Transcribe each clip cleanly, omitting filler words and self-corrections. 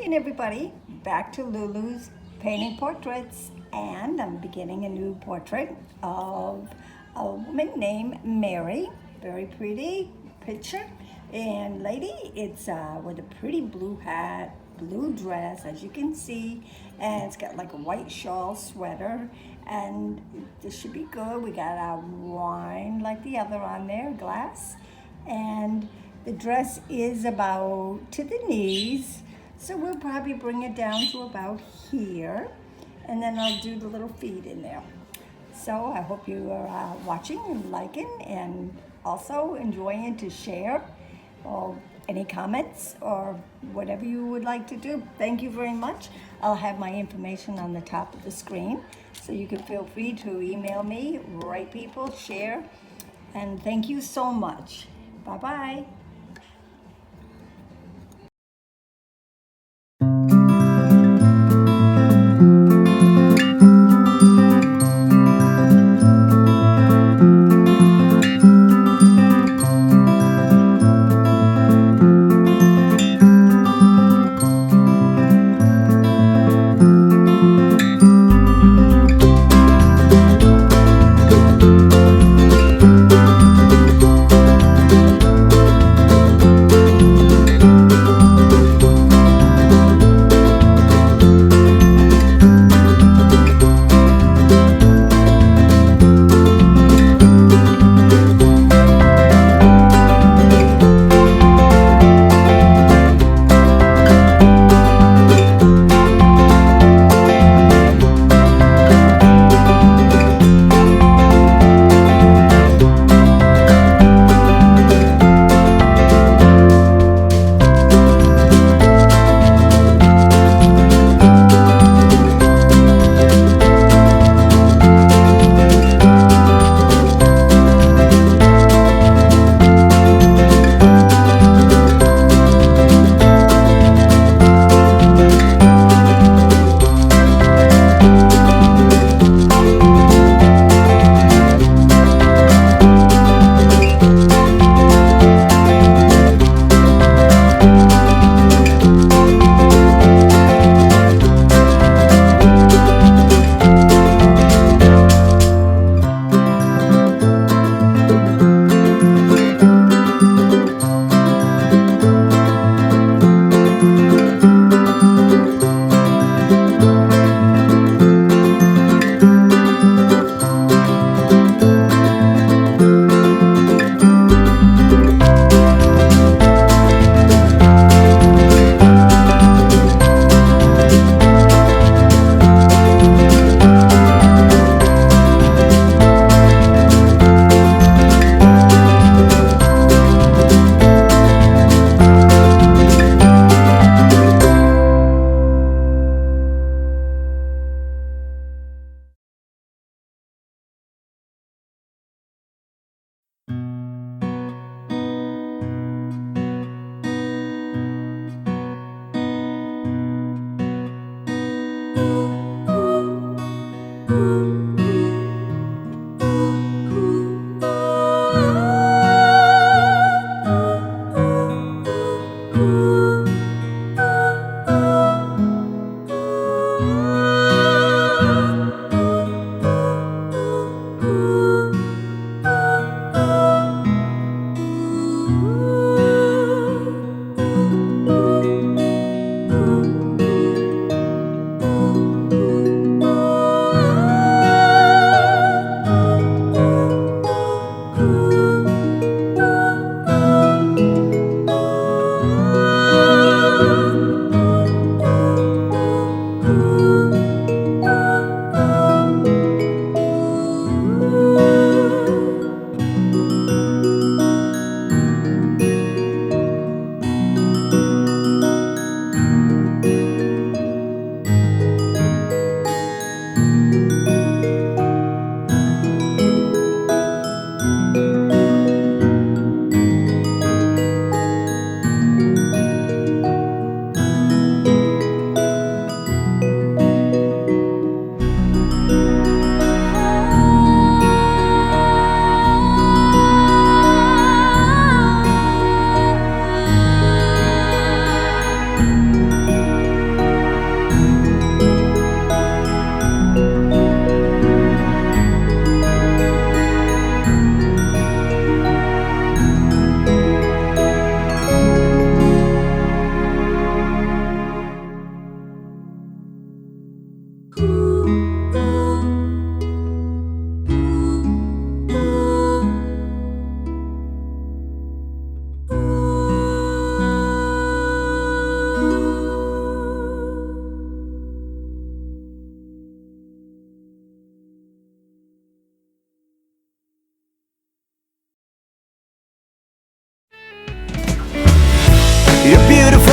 Welcome everybody back to Lulu's Painting Portraits, and I'm beginning a new portrait of a woman named Mary. Very pretty picture and lady. It's with a pretty blue hat, blue dress as you can see, and it's got like a white shawl sweater, and this should be good. We got our wine like the other on there, glass, and the dress is about to the knees, so we'll probably bring it down to about here, and then I'll do the little feet in there. So I hope you are watching and liking, and also enjoying to share or any comments or whatever you would like to do. Thank you very much. I'll have my information on the top of the screen, so you can feel free to email me, write people, share, and thank you so much. Bye-bye.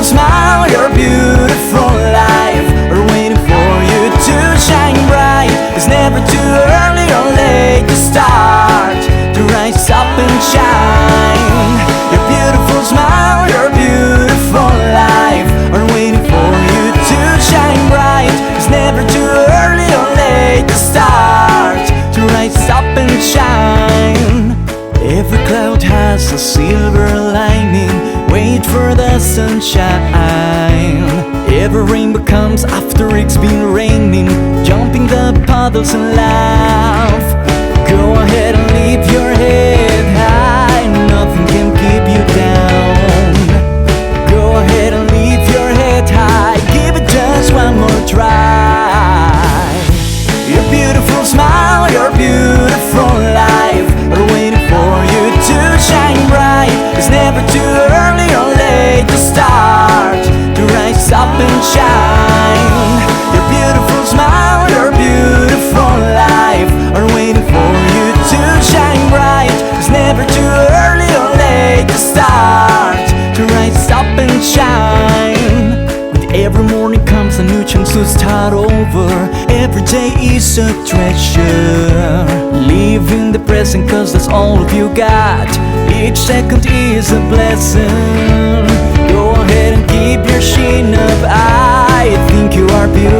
beautiful smile, your beautiful life are waiting for you to shine bright. It's never too early or late to start, to rise up and shine. Your beautiful smile, your beautiful life are waiting for you to shine bright. It's never too early or late to start, to rise up and shine. Every cloud has a silver lining, wait for the sunshine. Every rainbow comes after it's been raining, jumping the puddles and laugh. Go ahead and leave your head high, nothing can keep you down. Go ahead and leave your head high, give it just one more try. Your beautiful smile, your beautiful life are waiting for you to shine bright. It's never too early or late to start, to rise up and shine. Your beautiful smile, your beautiful life are waiting for you to shine bright. It's never too early or late to start, to rise up and shine. With every morning comes a new chance to start over. Every day is a treasure. Live in the present, cause that's all of you got. Each second is a blessing. Go ahead and keep your chin up. I think you are beautiful.